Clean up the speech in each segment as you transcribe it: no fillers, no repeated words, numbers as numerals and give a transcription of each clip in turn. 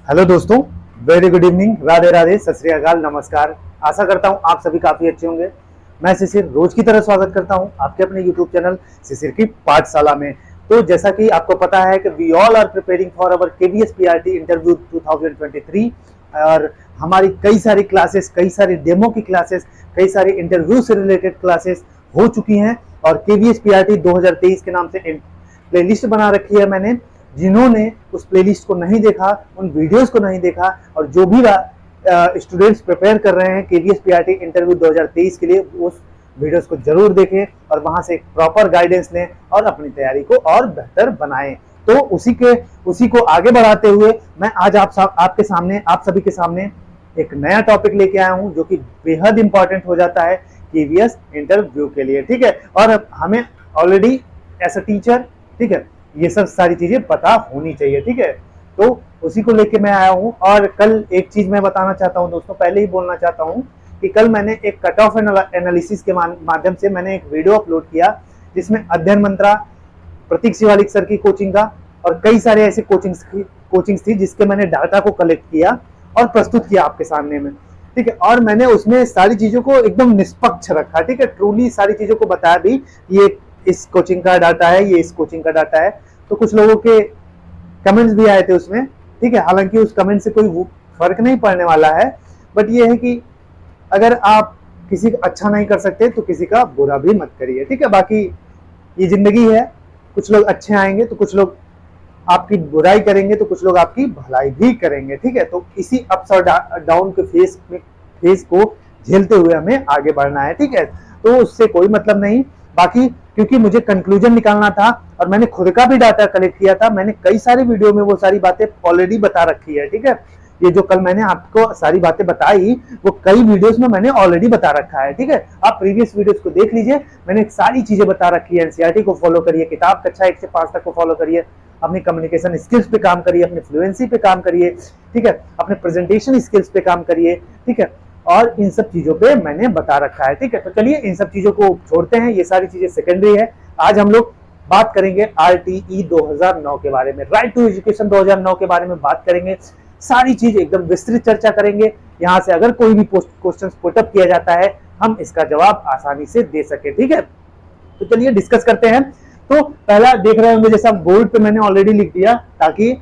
Hello दोस्तों, very good evening, Radhe Radhe, सत श्री अकाल, नमस्कार। आशा करता हूँ आप सभी काफी अच्छे होंगे। मैं शिशिर रोज की तरह स्वागत करता हूँ आपके अपने यूट्यूब चैनल शिशिर की पाठशाला में। तो जैसा कि आपको पता है कि we all are preparing for our KVS PRT interview 2023 और हमारी कई सारी क्लासेस, कई सारी डेमो की क्लासेस, कई सारी इंटरव्यू से रिलेटेड क्लासेस हो चुकी हैं और केवीएस पीआरटी 2023 के नाम से प्लेलिस्ट बना रखी है मैंने। जिन्होंने उस प्लेलिस्ट को नहीं देखा, उन वीडियोस को नहीं देखा और जो भी स्टूडेंट्स प्रिपेयर कर रहे हैं केवीएस पीआरटी इंटरव्यू 2023 के लिए, उस वीडियोस को जरूर देखें और वहां से एक प्रॉपर गाइडेंस लें और अपनी तैयारी को और बेहतर बनाएं। तो उसी को आगे बढ़ाते हुए मैं आज आपके सामने, आप सभी के सामने एक नया टॉपिक लेके आया हूं जो कि बेहद इंपॉर्टेंट हो जाता है केवीएस इंटरव्यू के लिए। ठीक है, और हमें ऑलरेडी एज अ टीचर, ठीक है, ये सब सारी चीजें पता होनी चाहिए। ठीक है, तो उसी को लेके मैं आया हूँ। और कल एक चीज मैं बताना चाहता हूँ दोस्तों, पहले ही बोलना चाहता हूँ कि कल मैंने एक कट ऑफ एनालिसिस के माध्यम से मैंने एक वीडियो अपलोड किया जिसमें अध्ययन मंत्रा, प्रतीक शिवालिक सर की कोचिंग का और कई सारे ऐसे कोचिंग्स थी जिसके मैंने डाटा को कलेक्ट किया और प्रस्तुत किया आपके सामने में। ठीक है, और मैंने उसमें सारी चीजों को एकदम निष्पक्ष रखा। ठीक है, ट्रूली सारी चीजों को बताया भी, ये इस कोचिंग का डाटा है, ये इस कोचिंग का डाटा है। तो कुछ लोगों के कमेंट्स भी आए थे उसमें। ठीक है, हालांकि उस कमेंट से कोई फर्क नहीं पड़ने वाला है, बट ये है कि अगर आप किसी का अच्छा नहीं कर सकते तो किसी का बुरा भी मत करिए। ठीक है, बाकी ये जिंदगी है, कुछ लोग अच्छे आएंगे तो कुछ लोग आपकी बुराई करेंगे तो कुछ लोग आपकी भलाई भी करेंगे। ठीक है, तो इसी अप्स और डाउन के फेस को झेलते हुए हमें आगे बढ़ना है। ठीक है, तो उससे कोई मतलब नहीं। बाकी क्योंकि मुझे कंक्लूजन निकालना था और मैंने खुद का भी डाटा कलेक्ट किया था, मैंने कई सारी वीडियो में वो सारी बातें ऑलरेडी बता रखी है। ठीक है, ये जो कल मैंने आपको सारी बातें बताई वो कई वीडियोस में मैंने ऑलरेडी बता रखा है। ठीक है, आप प्रीवियस वीडियोस को देख लीजिए, मैंने सारी चीजें बता रखी है। एनसीईआरटी को फॉलो करिए, किताब कक्षा 1 से 5 तक को फॉलो करिए, अपनी कम्युनिकेशन स्किल्स पे काम करिए, अपनी फ्लुएंसी पे काम करिए। ठीक है, अपने प्रेजेंटेशन स्किल्स पे काम करिए। ठीक है, और इन सब चीजों पे मैंने बता रखा है। ठीक है, तो चलिए इन सब चीजों को छोड़ते हैं, ये सारी चीजें सेकेंडरी है। आज हम लोग बात करेंगे आरटीई 2009 के बारे में, राइट टू एजुकेशन 2009 के बारे में बात करेंगे। सारी चीज एकदम विस्तृत चर्चा करेंगे। यहाँ से अगर कोई भी क्वेश्चन पुटअप किया जाता है, हम इसका जवाब आसानी से दे सके। ठीक है, तो चलिए डिस्कस करते हैं। तो पहला देख रहे होंगे, जैसा बोर्ड पे मैंने ऑलरेडी लिख दिया ताकि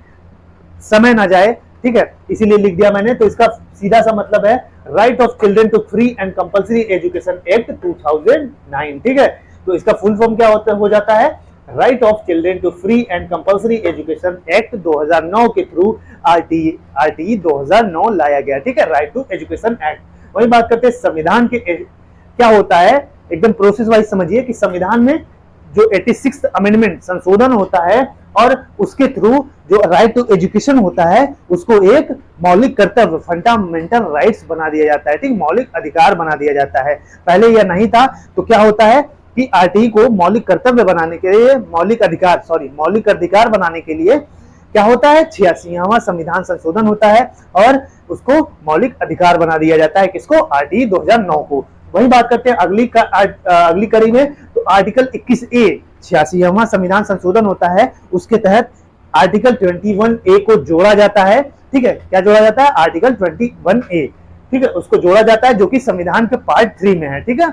समय ना जाए। ठीक है, इसीलिए लिख दिया मैंने। तो इसका सीधा सा मतलब है right of children to free and compulsory education act 2009। ठीक है, तो इसका फुल फॉर्म क्या हो जाता है, right of children to free and compulsory education act 2009 के थ्रू आरटीई 2009 लाया गया। ठीक है, राइट टू एजुकेशन एक्ट। वही बात करते हैं संविधान के क्या होता है, एकदम प्रोसेस वाइज समझिए कि संविधान में जो 86th अमेंडमेंट संशोधन होता है और उसके थ्रू जो राइट टू एजुकेशन होता है उसको एक मौलिक कर्तव्य, फंडामेंटल राइट्स बना दिया जाता है। ठीक, मौलिक अधिकार बना दिया जाता है। पहले यह नहीं था, तो क्या होता है कि आरटीई को मौलिक कर्तव्य बनाने के लिए, मौलिक अधिकार बनाने के लिए क्या होता है, 86वां संविधान संशोधन होता है और उसको मौलिक अधिकार बना दिया जाता है। किसको, आरटीई 2009 को। वही बात करते हैं अगली कड़ी में। तो आर्टिकल 21A 86वां संविधान संशोधन होता है, उसके तहत आर्टिकल 21A को जोड़ा जाता है। ठीक है, क्या जोड़ा जाता है, आर्टिकल 21A। ठीक है, उसको जोड़ा जाता है जो कि संविधान के पार्ट 3 में है। ठीक है,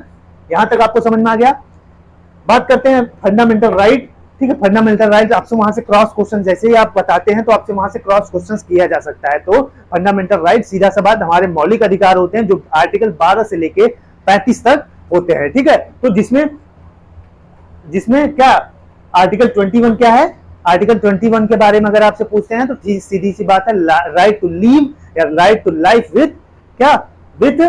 यहां तक आपको समझ में आ गया। बात करते हैं फंडामेंटल राइट। ठीक है, फंडामेंटल राइट आपसे वहां से क्रॉस क्वेश्चन, जैसे ही आप बताते हैं तो आपसे वहां से क्रॉस क्वेश्चन किया जा सकता है। तो फंडामेंटल राइट सीधा सा बात हमारे मौलिक अधिकार होते हैं जो आर्टिकल 12 से लेके 35 तक होते हैं। ठीक है, तो जिसमें क्या आर्टिकल 21 क्या है, आर्टिकल 21 के बारे में अगर आपसे पूछते हैं तो सीधी सी बात है, राइट टू लीव या right to life with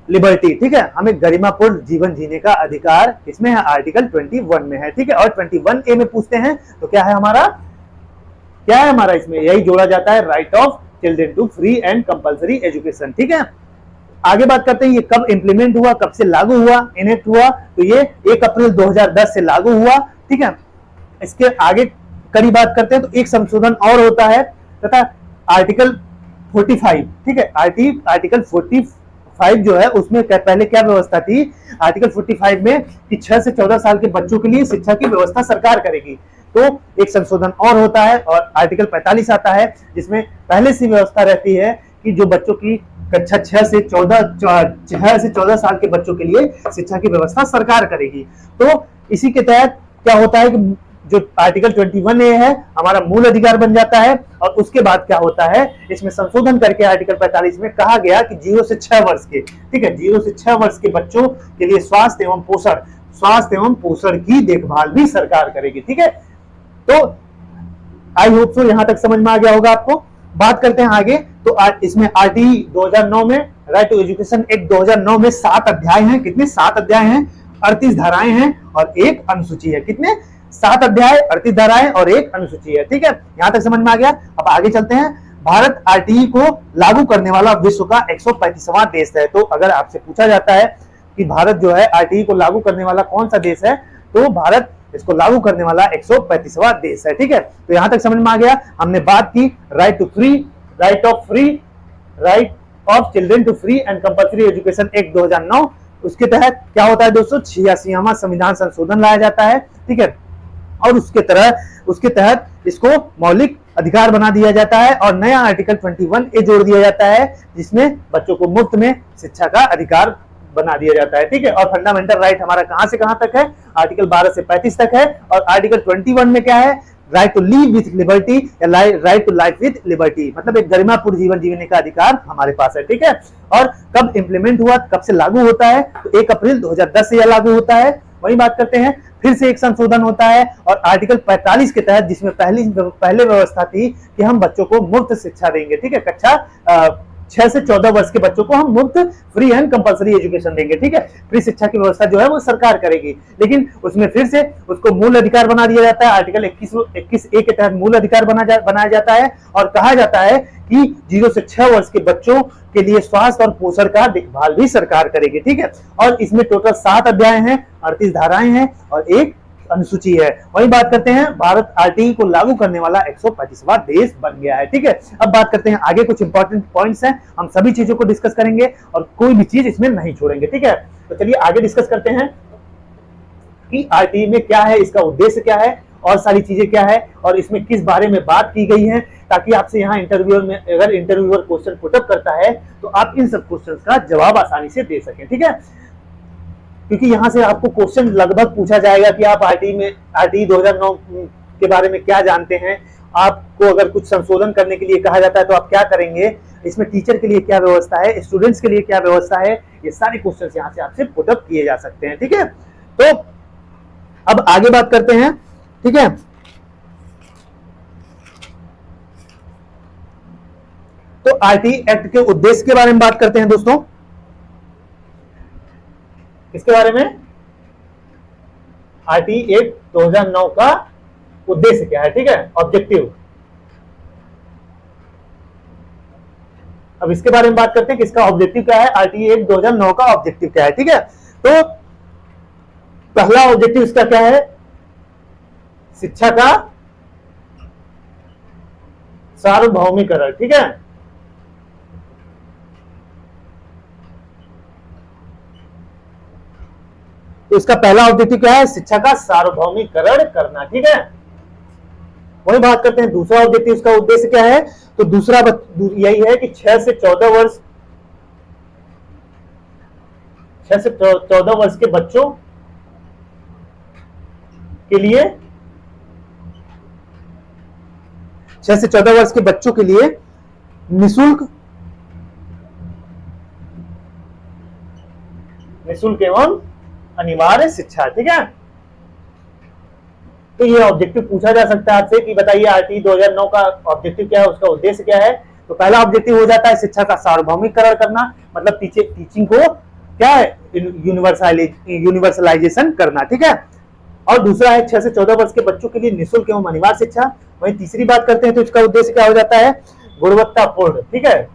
liberty. ठीक है, हमें गरिमापूर्ण जीवन जीने का अधिकार इसमें है, आर्टिकल 21 में है। ठीक है, और 21A में पूछते हैं तो क्या है हमारा इसमें यही जोड़ा जाता है, right of children to free and compulsory education. ठीक है, आगे बात करते हैं ये कब इंप्लीमेंट हुआ, कब से लागू हुआ, इनेक्ट हुआ। तो ये 1 अप्रैल 2010 से लागू हुआ। ठीक है, इसके आगे कड़ी बात करते हैं तो एक संशोधन और होता है तथा आर्टिकल 45। ठीक है, आर्टिकल 45 जो है उसमें पहले क्या व्यवस्था थी, आर्टिकल 45 में कि 6 से 14 साल के बच्चों के लिए शिक्षा की व्यवस्था सरकार करेगी। तो एक संशोधन और होता है और आर्टिकल 45 आता है, जिसमें पहले से व्यवस्था रहती है कि जो बच्चों की कक्षा 6 से 14 साल के बच्चों के लिए शिक्षा की व्यवस्था सरकार करेगी। तो इसी के तहत क्या होता है कि जो आर्टिकल 21A है हमारा मूल अधिकार बन जाता है, और उसके बाद क्या होता है, इसमें संशोधन करके आर्टिकल 45 में कहा गया कि 0 से 6 वर्ष के, ठीक है, 0 से 6 वर्ष के बच्चों के लिए स्वास्थ्य एवं पोषण की देखभाल भी सरकार करेगी। ठीक है, तो आई होप सो यहां तक समझ में आ गया होगा आपको। बात करते हैं आगे। तो इसमें आरटीई 2009 में, राइट टू एजुकेशन एक्ट 2009 में 7 अध्याय हैं। कितने? 7 अध्याय हैं, 38 धाराएं हैं और एक अनुसूची है। कितने? 7 अध्याय, 38 धाराएं और एक अनुसूची है। ठीक है, यहां तक समझ में आ गया। अब आगे चलते हैं। भारत आरटीई को लागू करने वाला विश्व का 135वां देश है। तो अगर आपसे पूछा जाता है कि भारत जो है आरटीई को लागू करने वाला कौन सा देश है, तो भारत इसको लागू करने वाला 135वां देश है। ठीक है, तो यहां तक समझ में आ गया। हमने बात की right of children to free and compulsory education act 2009। उसके तहत क्या होता है दोस्तों, 86वां संविधान संशोधन लाया जाता है। ठीक है, और उसके तहत इसको मौलिक अधिकार बना दिया जाता है और नया आर्टिकल 21A जोड़ दिया जाता है, जिसमें बच्चों को मुफ्त में शिक्षा का अधिकार बना दिया जाता है। ठीक है, और फंडामेंटल राइट हमारा कहां से कहां तक है, आर्टिकल 12 से 35 तक है। और आर्टिकल 21 में क्या है, right to live with liberty या right to life with liberty, मतलब एक गरिमापूर्ण जीवन जीने का अधिकार हमारे पास है। ठीक है, और कब इंप्लीमेंट हुआ, कब से लागू होता है, तो 1 अप्रैल 2010 से यह लागू होता है। वही बात करते हैं, फिर से एक संशोधन होता है और आर्टिकल 45 के तहत, जिसमें पहले व्यवस्था थी कि हम बच्चों को मुफ्त शिक्षा देंगे। ठीक है, कक्षा 6 से 14 वर्ष के बच्चों को हम मुफ्त फ्री एंड कंपल्सरी एजुकेशन देंगे। ठीक है, फ्री शिक्षा की व्यवस्था जो है वो सरकार करेगी, लेकिन उसमें फिर से उसको मूल अधिकार बना दिया जाता है। आर्टिकल 21A के तहत मूल अधिकार बनाया जाता है और कहा जाता है कि 0 से 6 वर्ष के बच्चों के लिए स्वास्थ्य और पोषण का देखभाल भी सरकार करेगी। ठीक है, और इसमें टोटल 7 अध्याय हैं, 38 धाराएं हैं और एक अनुसूची है। वही बात करते हैं, भारत आरटीई को लागू करने वाला 135वां देश बन गया है। ठीक है, अब बात करते हैं आगे, कुछ इंपॉर्टेंट पॉइंट्स हैं, हम सभी चीजों को डिस्कस करेंगे और कोई भी चीज इसमें नहीं छोड़ेंगे। ठीक है, तो चलिए आगे डिस्कस करते हैं कि आरटीई में क्या है, इसका उद्देश्य क्या है और सारी चीजें क्या है और इसमें किस बारे में बात की गई है, ताकि आपसे यहाँ इंटरव्यूअर में अगर इंटरव्यूअर क्वेश्चन पुटअप करता है तो आप इन सब क्वेश्चन का जवाब आसानी से दे सकें। ठीक है, क्योंकि यहां से आपको क्वेश्चन लगभग पूछा जाएगा कि आप आरटीई 2009 के बारे में क्या जानते हैं, आपको अगर कुछ संशोधन करने के लिए कहा जाता है तो आप क्या करेंगे, इसमें टीचर के लिए क्या व्यवस्था है, स्टूडेंट्स के लिए क्या व्यवस्था है, ये सारे क्वेश्चन यहां से आपसे पुटअप किए जा सकते हैं। ठीक है, तो अब आगे बात करते हैं। ठीक है, तो आरटीई एक्ट के उद्देश्य के बारे में बात करते हैं दोस्तों। किसके बारे में? आरटीई एक्ट 2009 का उद्देश्य क्या है। ठीक है, ऑब्जेक्टिव। अब इसके बारे में बात करते हैं कि इसका ऑब्जेक्टिव क्या है, आरटीई एक्ट 2009 का ऑब्जेक्टिव क्या है। ठीक है, तो पहला ऑब्जेक्टिव इसका क्या है, शिक्षा का सार्वभौमिकरण। ठीक है, तो इसका पहला ऑब्जेक्टिव क्या है, शिक्षा का सार्वभौमिकरण करना। ठीक है, वही बात करते हैं दूसरा ऑब्जेक्टिव, इसका उद्देश्य क्या है, तो दूसरा यही है कि 6 से 14 वर्ष के बच्चों के लिए 6 से 14 वर्ष के बच्चों के लिए निशुल्क एवं अनिवार्य शिक्षा। ठीक है, तो ये ऑब्जेक्टिव पूछा जा सकता है आपसे कि बताइए आरटीई 2009 का ऑब्जेक्टिव क्या है, उसका उद्देश्य क्या है। तो पहला ऑब्जेक्टिव हो जाता है शिक्षा का सार्वभौमिकरण करना, मतलब टीचिंग को क्या है, यूनिवर्सलाइजेशन करना। ठीक है, और दूसरा है 6 से 14 वर्ष के बच्चों के लिए निःशुल्क एवं अनिवार्य शिक्षा। वहीं तीसरी बात करते हैं तो इसका उद्देश्य क्या हो जाता है, गुणवत्तापूर्ण। ठीक है,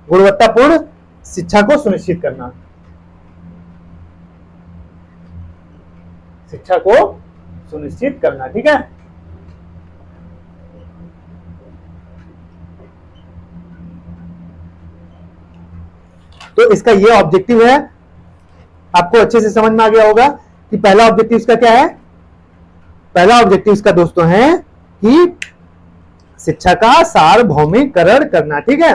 गुणवत्तापूर्ण शिक्षा को सुनिश्चित करना, शिक्षा को सुनिश्चित करना। ठीक है, तो इसका ये ऑब्जेक्टिव है आपको अच्छे से समझ में आ गया होगा कि पहला ऑब्जेक्टिव इसका क्या है। पहला ऑब्जेक्टिव इसका दोस्तों है कि शिक्षा का सार्वभौमिकरण करना। ठीक है,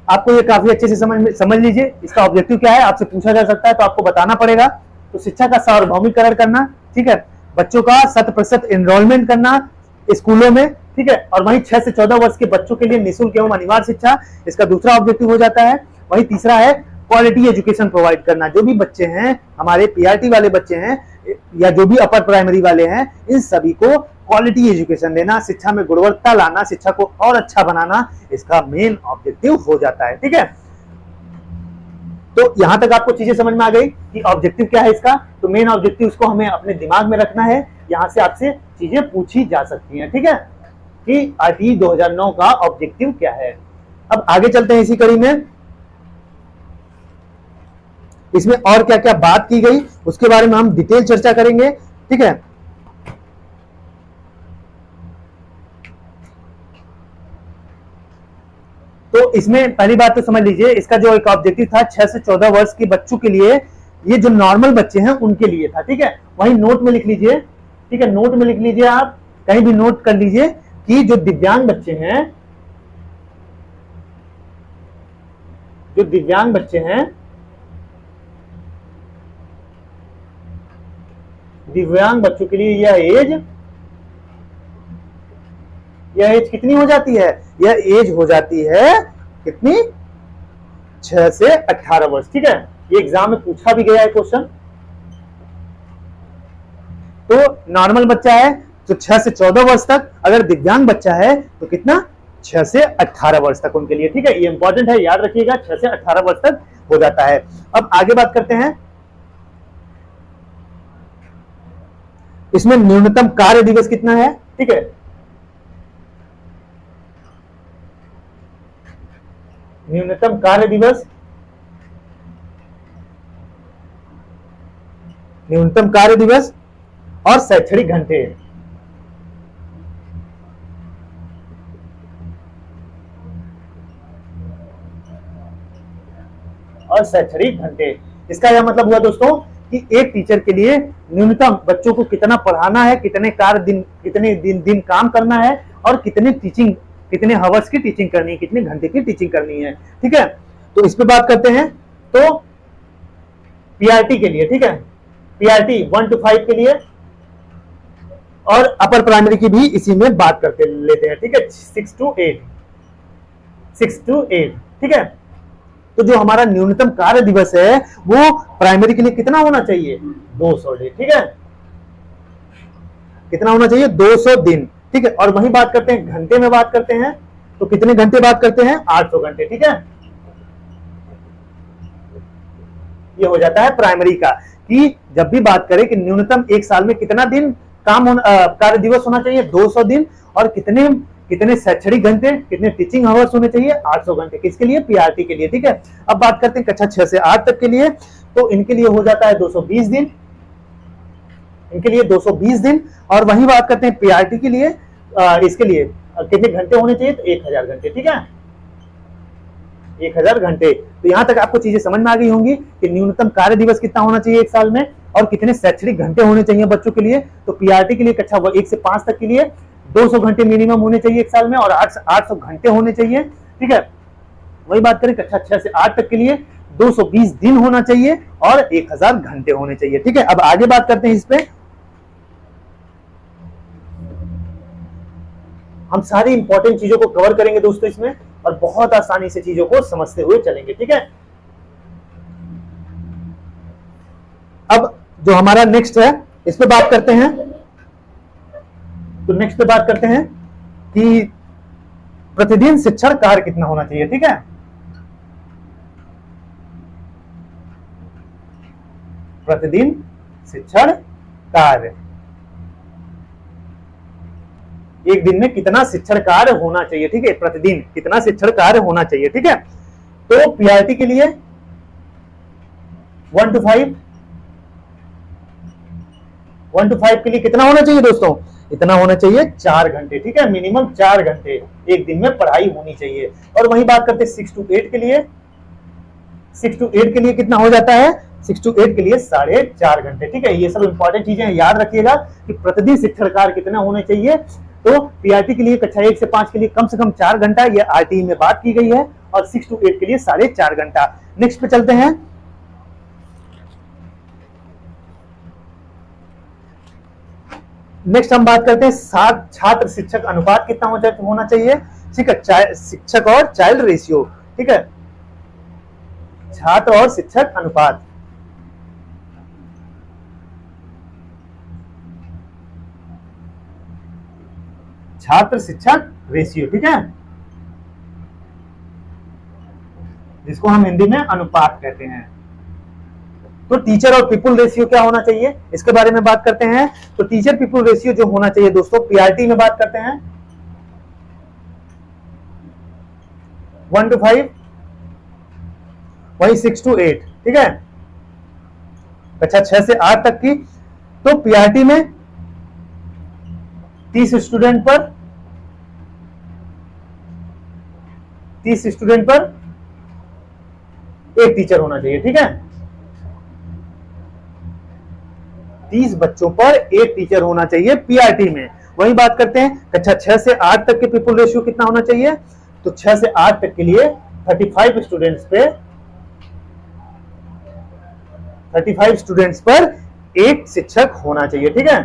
आपको ये काफी अच्छे से समझ लीजिए इसका ऑब्जेक्टिव क्या है। आपसे पूछा जा सकता है तो आपको बताना पड़ेगा। तो शिक्षा का सार्वभौमिकरण करना, ठीक है, बच्चों का 100% एनरोलमेंट करना स्कूलों में, ठीक है, और वहीं 6 से 14 वर्ष के बच्चों के लिए निःशुल्क एवं अनिवार्य शिक्षा, इसका दूसरा ऑब्जेक्टिव हो जाता है। वहीं तीसरा है क्वालिटी एजुकेशन प्रोवाइड करना। जो भी बच्चे हैं हमारे पीआरटी वाले बच्चे हैं या जो भी अपर प्राइमरी वाले हैं, इन सभी को क्वालिटी एजुकेशन देना, शिक्षा में गुणवत्ता लाना, शिक्षा को और अच्छा बनाना, इसका मेन ऑब्जेक्टिव हो जाता है। ठीक है, तो यहां तक आपको चीजें समझ में आ गई कि ऑब्जेक्टिव क्या है इसका। तो मेन ऑब्जेक्टिव उसको हमें अपने दिमाग में रखना है। यहां से आपसे चीजें पूछी जा सकती हैं। ठीक है, कि आरटीई 2009 का ऑब्जेक्टिव क्या है। अब आगे चलते हैं इसी कड़ी में, इसमें और क्या क्या बात की गई उसके बारे में हम डिटेल चर्चा करेंगे। ठीक है, तो इसमें पहली बात तो समझ लीजिए, इसका जो एक ऑब्जेक्टिव था 6 से 14 वर्ष के बच्चों के लिए, ये जो नॉर्मल बच्चे हैं उनके लिए था। ठीक है, वहीं नोट में लिख लीजिए, ठीक है, नोट में लिख लीजिए, आप कहीं भी नोट कर लीजिए कि जो दिव्यांग बच्चे हैं, जो दिव्यांग बच्चे हैं, दिव्यांग बच्चों के लिए यह एज कितनी हो जाती है, यह एज हो जाती है कितनी, 6 से 18 वर्ष। ठीक है, ये एग्जाम में पूछा भी गया है क्वेश्चन। तो नॉर्मल बच्चा है तो 6 से 14 वर्ष तक, अगर दिव्यांग बच्चा है तो कितना, 6 से 18 वर्ष तक उनके लिए। ठीक है, ये इंपॉर्टेंट है, याद रखिएगा, 6 से 18 वर्ष तक हो जाता है। अब आगे बात करते हैं, इसमें न्यूनतम कार्य दिवस कितना है। ठीक है, न्यूनतम कार्य दिवस, न्यूनतम कार्य दिवस और शैक्षणिक घंटे, और शैक्षणिक घंटे। इसका यह मतलब हुआ दोस्तों कि एक टीचर के लिए न्यूनतम बच्चों को कितना पढ़ाना है, कितने दिन काम करना है, और कितने हवर्स की टीचिंग करनी है, कितने घंटे की टीचिंग करनी है। ठीक है, तो इस पे बात करते हैं। तो पीआरटी के लिए, ठीक है, पीआरटी 1 to 5 के लिए, और अपर प्राइमरी की भी इसी में बात करते लेते हैं। ठीक है, 6 to 8। ठीक है, तो जो हमारा न्यूनतम कार्य दिवस है वो प्राइमरी के लिए कितना होना चाहिए, 200 डे। ठीक है, कितना होना चाहिए, 200 दिन। ठीक है, और वहीं बात करते हैं घंटे में, बात करते हैं तो कितने घंटे बात करते हैं, 800 घंटे। ठीक है, ये हो जाता है प्राइमरी का, कि जब भी बात करें कि न्यूनतम एक साल में कितना दिन कार्य दिवस होना चाहिए, 200 दिन, और कितने शैक्षणिक घंटे, कितने टीचिंग आवर्स होने चाहिए, 800 घंटे। किसके लिए, पीआरटी के लिए। ठीक है, अब बात करते हैं कक्षा 6 से 8 तक के लिए, तो इनके लिए हो जाता है 220 दिन, इनके लिए 220 दिन। और वही बात करते हैं पीआरटी के लिए, इसके लिए कितने घंटे होने चाहिए, तो 1000 घंटे। ठीक है, 1000 घंटे। तो यहां तक आपको चीजें समझ में आ गई होंगी कि न्यूनतम कार्य दिवस कितना होना चाहिए एक साल में, और कितने शैक्षणिक घंटे होने चाहिए बच्चों के लिए। तो पीआरटी के लिए कक्षा 1 से 5 तक के लिए 200 घंटे मिनिमम होने चाहिए एक साल में, और 800 घंटे होने चाहिए। ठीक है, वही बात करें कक्षा 6 से 8 तक के लिए 220 दिन होना चाहिए और 1000 घंटे होने चाहिए। ठीक है, अब आगे बात करते हैं इस पे, हम सारी इंपॉर्टेंट चीजों को कवर करेंगे दोस्तों इसमें, और बहुत आसानी से चीजों को समझते हुए चलेंगे। ठीक है, अब जो हमारा नेक्स्ट है इस पे बात करते हैं। तो नेक्स्ट पे बात करते हैं कि प्रतिदिन शिक्षण कार्य कितना होना चाहिए। ठीक है, प्रतिदिन शिक्षण कार्य, एक दिन में कितना शिक्षण कार्य होना चाहिए। ठीक है, प्रतिदिन कितना शिक्षण कार्य होना चाहिए। ठीक है, तो पीआरटी के लिए 1 to 5 के लिए कितना होना चाहिए दोस्तों, इतना होना चाहिए 4 घंटे। ठीक है, मिनिमम 4 घंटे एक दिन में पढ़ाई होनी चाहिए। और वही बात करते हैं 6 to 8 के लिए, 6 to 8 के लिए कितना हो जाता है, 6 to 8 के लिए 4.5 घंटे। ठीक है, ये सब इंपॉर्टेंट चीजें याद रखिएगा कि प्रतिदिन शिक्षण कार्य कितना होना चाहिए। तो पीआरटी के लिए कक्षा 1 से 5 के लिए कम से कम 4 घंटा, ये आरटीई में बात की गई है, और 6 to 8 के लिए 4.5 घंटा। नेक्स्ट पे चलते हैं। नेक्स्ट हम बात करते हैं छात्र शिक्षक अनुपात कितना होना चाहिए। ठीक है, शिक्षक और चाइल्ड रेशियो। ठीक है, छात्र और शिक्षक अनुपात, छात्र शिक्षक रेशियो। ठीक है, जिसको हम हिंदी में अनुपात कहते हैं। तो टीचर और पीपल रेशियो क्या होना चाहिए, इसके बारे में बात करते हैं। तो टीचर पीपल रेशियो जो होना चाहिए दोस्तों, पीआरटी में बात करते हैं 1 to 5, वही 6 to 8। ठीक है, कक्षा 6 से 8 तक की। तो पीआरटी में 30 स्टूडेंट पर एक टीचर होना चाहिए। ठीक है, 30 बच्चों पर एक टीचर होना चाहिए पीआरटी में। वही बात करते हैं कक्षा 6 से 8 तक के पीपल रेशियो कितना होना चाहिए। तो 6 से 8 तक के लिए 35 स्टूडेंट्स पर एक शिक्षक होना चाहिए। ठीक है,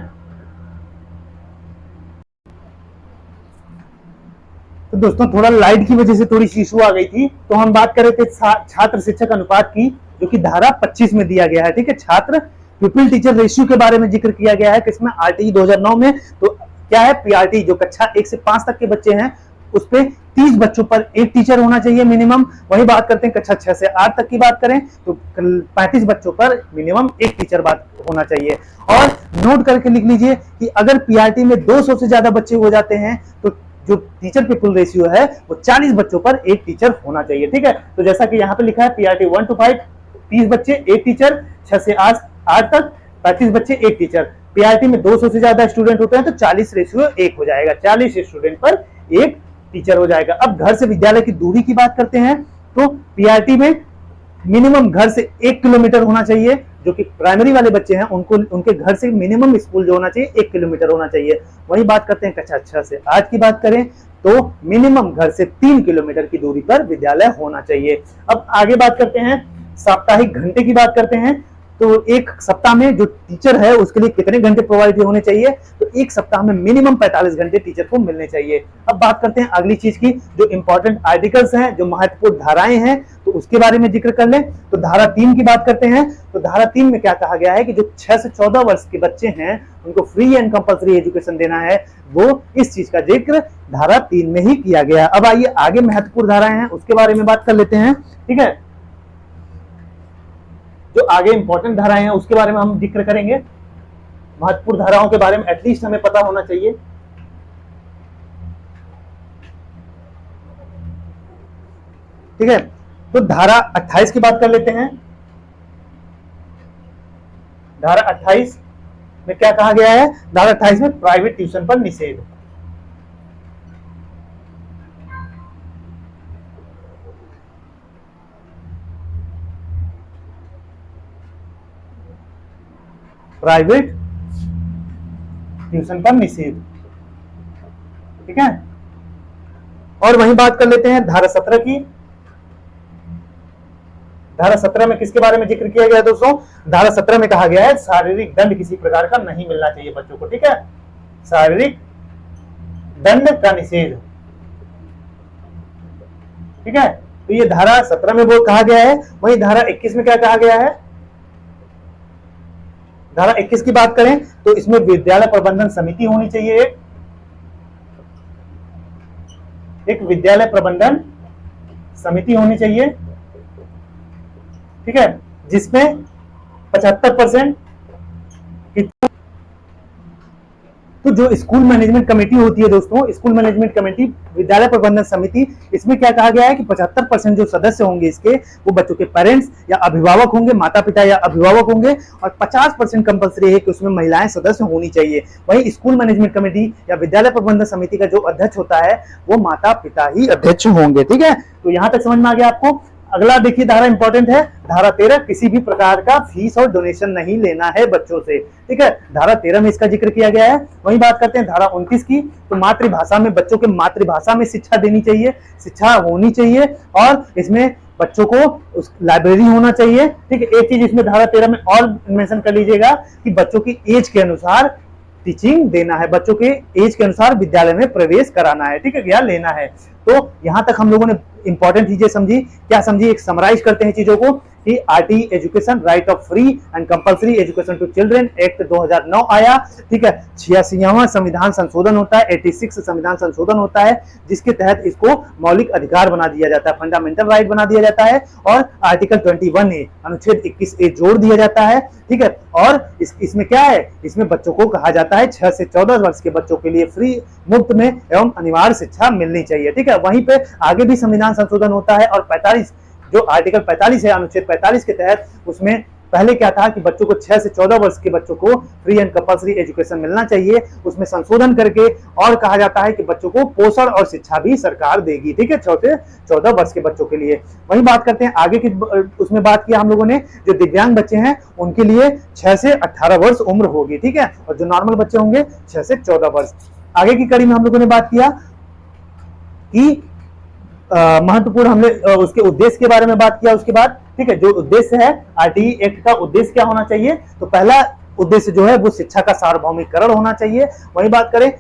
तो दोस्तों थोड़ा लाइट की वजह से थोड़ी सी इशू आ गई थी। तो हम बात कर रहे थे छात्र शिक्षक अनुपात की, जो कि धारा 25 में दिया गया है। ठीक है, छात्र पीपल टीचर रेशियो के बारे में जिक्र किया गया है किसमें, आरटीई 2009 में। तो क्या है, पीआरटी जो कक्षा 1 से 5 तक के बच्चे हैं उस पे 30 बच्चों पर एक टीचर होना चाहिए मिनिमम। वही बात करते हैं कक्षा 6 से 8 तक की बात करें तो 35 बच्चों पर मिनिमम एक टीचर बात होना चाहिए। और नोट करके लिख लीजिए कि अगर पीआरटी में 200 से ज्यादा बच्चे हो जाते हैं तो जो टीचर पीपल रेशियो है वो 40 बच्चों पर एक टीचर होना चाहिए। ठीक है, तो जैसा कि यहाँ पे लिखा है पीआरटी 1 to 5 30 बच्चे एक टीचर, 6 से 8 तक 35 बच्चे एक टीचर। पीआरटी में 200 से ज्यादा स्टूडेंट होते हैं तो 40 रेशियो 1 हो जाएगा, 40 स्टूडेंट पर एक टीचर हो जाएगा। अब घर से विद्यालय की दूरी की बात करते हैं। तो पीआरटी में मिनिमम घर से 1 किलोमीटर होना चाहिए। जो कि प्राइमरी वाले बच्चे हैं उनको उनके घर से मिनिमम स्कूल जो होना चाहिए 1 किलोमीटर होना चाहिए। वही बात करते हैं कक्षा 6 से 8 की बात करें तो मिनिमम घर से 3 किलोमीटर की दूरी पर विद्यालय होना चाहिए। अब आगे बात करते हैं साप्ताहिक घंटे की बात करते हैं। तो एक सप्ताह में जो टीचर है उसके लिए कितने घंटे प्रोवाइड होने चाहिए, तो एक सप्ताह में मिनिमम 45 घंटे टीचर को मिलने चाहिए। अब बात करते हैं अगली चीज की, जो इंपॉर्टेंट आर्टिकल्स हैं, जो महत्वपूर्ण धाराएं हैं, तो उसके बारे में जिक्र कर लें। तो धारा 3 की बात करते हैं। तो धारा 3 में क्या कहा गया है कि जो 6 से 14 वर्ष के बच्चे हैं उनको फ्री एंड कंपल्सरी एजुकेशन देना है, वो इस चीज का जिक्र धारा 3 में ही किया गया। अब आइए आगे महत्वपूर्ण धाराएं हैं उसके बारे में बात कर लेते हैं। ठीक है, जो आगे इंपॉर्टेंट धाराएं हैं उसके बारे में हम जिक्र करेंगे। महत्वपूर्ण धाराओं के बारे में एटलीस्ट हमें पता होना चाहिए। ठीक है, तो धारा 28 की बात कर लेते हैं। धारा 28 में क्या कहा गया है, धारा 28 में प्राइवेट ट्यूशन पर निषेध। प्राइवेट ट्यूशन पर निषेध। ठीक है, और वहीं बात कर लेते हैं धारा 17 की। धारा 17 में किसके बारे में जिक्र किया गया है दोस्तों, धारा 17 में कहा गया है शारीरिक दंड किसी प्रकार का नहीं मिलना चाहिए बच्चों को। ठीक है, शारीरिक दंड का निषेध। ठीक है, तो ये धारा 17 में वो कहा गया है। वहीं धारा 21 में क्या कहा गया है, धारा 21 की बात करें तो इसमें विद्यालय प्रबंधन समिति होनी चाहिए। एक विद्यालय प्रबंधन समिति होनी चाहिए। ठीक है, जिसमें 75% तो जो स्कूल मैनेजमेंट कमेटी होती है दोस्तों, स्कूल मैनेजमेंट कमेटी, विद्यालय प्रबंधन समिति, इसमें क्या कहा गया है कि 75% जो सदस्य होंगे इसके वो बच्चों के पेरेंट्स या अभिभावक होंगे, माता पिता या अभिभावक होंगे, और 50% कंपल्सरी है कि उसमें महिलाएं सदस्य होनी चाहिए। वही स्कूल मैनेजमेंट कमेटी या विद्यालय प्रबंधन समिति का जो अध्यक्ष होता है वो माता पिता ही अध्यक्ष होंगे। ठीक है, तो यहां तक समझ में आ गया आपको। अगला देखिए धारा इंपॉर्टेंट है, धारा 13, किसी भी प्रकार का फीस और डोनेशन नहीं लेना है बच्चों से। ठीक है, धारा 13 में इसका जिक्र किया गया है। वही बात करते हैं धारा 29 की, तो मातृभाषा में, बच्चों के मातृभाषा में शिक्षा देनी चाहिए, शिक्षा होनी चाहिए, और इसमें बच्चों को उस लाइब्रेरी होना चाहिए। ठीक है, एक चीज इसमें धारा 13 में और मेंशन कर लीजिएगा कि बच्चों की एज के अनुसार टीचिंग देना है, बच्चों के एज के अनुसार विद्यालय में प्रवेश कराना है। ठीक है, या लेना है। तो यहां तक हम लोगों ने इंपॉर्टेंट चीजें समझी। क्या समझी, एक समराइज करते हैं चीजों को कि RT education, right of free and compulsory education to children act 2009 आया। ठीक है, 86वां संविधान संशोधन होता है, 86 संविधान संशोधन होता है, जिसके तहत इसको मौलिक अधिकार बना दिया जाता है, फंडामेंटल राइट बना दिया जाता है, और आर्टिकल 21A अनुच्छेद 21A जोड़ दिया जाता है। ठीक है, और इसमें क्या है, इसमें बच्चों को कहा जाता है 6 से 14 वर्ष के बच्चों के लिए फ्री, मुफ्त में एवं अनिवार्य शिक्षा मिलनी चाहिए। ठीक है, वहीं पे आगे भी संविधान संशोधन होता है, और 45 जो आर्टिकल 45 है, अनुच्छेद 45 के तहत, उसमें पहले क्या था कि बच्चों को 6 से 14 वर्ष के बच्चों को फ्री एंड कंपलसरी एजुकेशन मिलना चाहिए। उसमें संशोधन करके और कहा जाता है कि बच्चों को पोषण और शिक्षा भी सरकार देगी। ठीक है, 6 से 14 वर्ष के बच्चों के लिए। वही बात करते हैं आगे की, उसमें बात किया हम लोगों ने, जो दिव्यांग बच्चे हैं उनके लिए 6 से 18 वर्ष उम्र होगी। ठीक है, और जो नॉर्मल बच्चे होंगे 6 से 14 वर्ष। आगे की कड़ी में हम लोगों ने बात किया कि महत्वपूर्ण, हमने उसके उद्देश्य के बारे में बात किया। उसके बाद ठीक है, जो उद्देश्य है आरटीई एक्ट का, उद्देश्य क्या होना चाहिए, तो पहला उद्देश्य जो है वो शिक्षा का सार्वभौमिकरण होना चाहिए। वही बात करें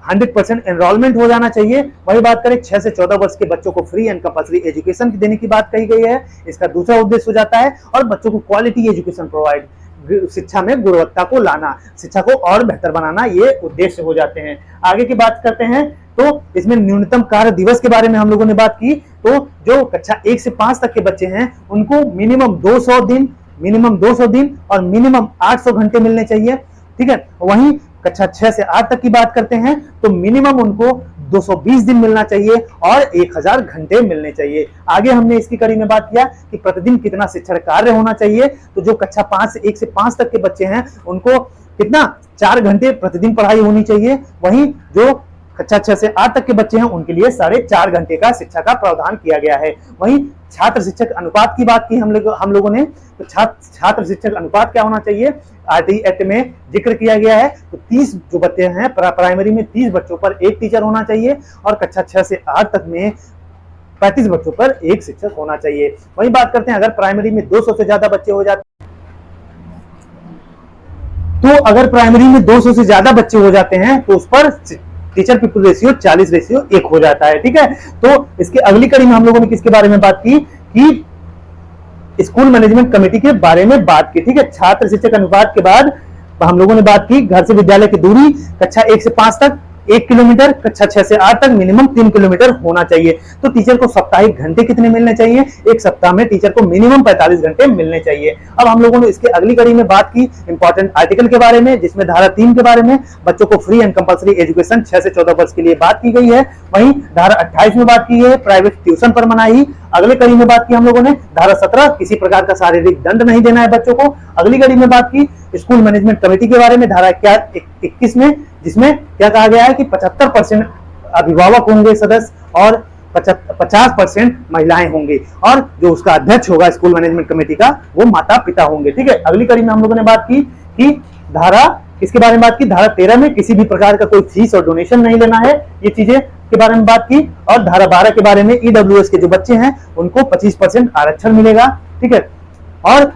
100% एनरोलमेंट हो जाना चाहिए। वही बात करें 6 से 14 वर्ष के बच्चों को फ्री एंड कंपलसरी एजुकेशन देने की बात कही गई है, इसका दूसरा उद्देश्य हो जाता है। और बच्चों को क्वालिटी एजुकेशन प्रोवाइड, शिक्षा में गुणवत्ता को लाना, शिक्षा को और बेहतर बनाना, ये उद्देश्य हो जाते हैं। आगे की बात करते हैं तो इसमें न्यूनतम कार्य दिवस के बारे में हम लोगों ने बात की। तो जो कक्षा 1 से 5 तक के बच्चे हैं उनको मिनिमम 200 दिन और मिनिमम 800 घंटे मिलने चाहिए। ठीक है, वहीं कक्षा 6 से 8 तक की बात करते हैं तो मिनिमम उनको 220 दिन मिलना चाहिए और 1000 घंटे मिलने चाहिए। आगे हमने इसकी कड़ी में बात किया कि प्रतिदिन कितना शिक्षण कार्य होना चाहिए। तो जो कक्षा 1 से 5 तक के बच्चे हैं उनको कितना, 4 घंटे प्रतिदिन पढ़ाई होनी चाहिए। वहीं जो कक्षा 6 से 8 तक के बच्चे हैं उनके लिए 4.5 घंटे का शिक्षा का प्रावधान किया गया है। वहीं छात्र शिक्षक अनुपात की बात की हम लोगों ने, तो छात्र शिक्षक अनुपात क्या होना चाहिए, आरटीई एक्ट में जिक्र किया गया है। तो 30 जो बच्चे हैं प्राइमरी में 30 बच्चों पर एक टीचर होना चाहिए, और कक्षा 6 से 8 तक में 35 बच्चों पर एक शिक्षक होना चाहिए। वही बात करते हैं अगर प्राइमरी में 200 से ज्यादा बच्चे हो जाते हो जाते हैं तो उस पर टीचर पीपल रेशियो 40:1 हो जाता है। ठीक है, तो इसके अगली कड़ी में हम लोगों ने किसके बारे में बात की कि स्कूल मैनेजमेंट कमेटी के बारे में बात की। ठीक है, छात्र शिक्षक अनुपात के बाद हम लोगों ने बात की घर से विद्यालय की दूरी, कक्षा 1 से 5 तक 1 किलोमीटर, कक्षा 6 से 8 तक मिनिमम 3 किलोमीटर होना चाहिए। तो टीचर को साप्ताहिक घंटे कितने मिलने चाहिए, एक सप्ताह में टीचर को मिनिमम 45 घंटे मिलने चाहिए। अब हम लोगों ने इसके अगली कड़ी में बात की इंपॉर्टेंट आर्टिकल के बारे में, जिसमें धारा 3 के बारे में बच्चों को फ्री एंड कंपलसरी एजुकेशन 6 से 14 वर्ष के लिए बात की गई है। वहीं धारा 28 में बात की है प्राइवेट ट्यूशन पर मनाही। अगले कड़ी में बात की हम लोगों ने धारा 17, किसी प्रकार का शारीरिक दंड नहीं देना है बच्चों को। अगली कड़ी में बात की स्कूल मैनेजमेंट कमेटी के बारे में धारा 21 में, जिसमें क्या कहा गया है कि 75% अभिभावक होंगे सदस्य और 50% महिलाएं होंगी, और जो उसका अध्यक्ष होगा स्कूल मैनेजमेंट कमेटी का वो माता पिता होंगे। ठीक है, अगली कड़ी में हम लोगों ने बात की कि धारा किसके बारे में बात की, धारा 13 में किसी भी प्रकार का कोई फीस और डोनेशन नहीं लेना है, ये चीजें के बारे में बात की। और धारा 12 के बारे में ईडब्ल्यूएस के जो बच्चे हैं उनको 25% आरक्षण मिलेगा। ठीक है, और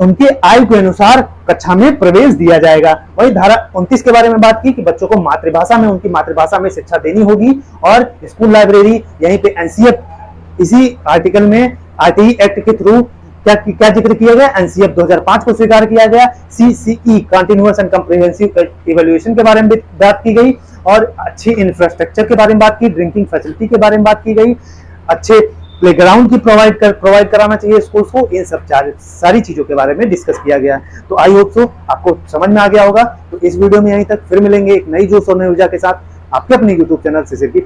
उनके आयु के अनुसार कक्षा में प्रवेश दिया जाएगा। वही धारा 29 के बारे में बात की कि बच्चों को मातृभाषा में, उनकी मातृभाषा में शिक्षा देनी होगी, और स्कूल लाइब्रेरी, यहीं पे एनसीएफ, इसी आर्टिकल में आरटीई एक्ट के थ्रू क्या जिक्र किया गया, एनसीएफ 2005 को स्वीकार किया गया। CCE continuous and comprehensive evaluation के बारे में बात की गई, और अच्छी इंफ्रास्ट्रक्चर के बारे में बात की, ड्रिंकिंग फैसिलिटी के बारे में बात की गई, अच्छे प्लेग्राउंड की प्रोवाइड कराना चाहिए स्कूल्स को। इन सब सारी चीजों के बारे में डिस्कस किया गया। तो आई होप सो आपको समझ में आ गया होगा। तो इस वीडियो में यहीं तक, फिर मिलेंगे एक नई जोश और नई ऊर्जा के साथ आपके अपने यूट्यूब चैनल शिशिर की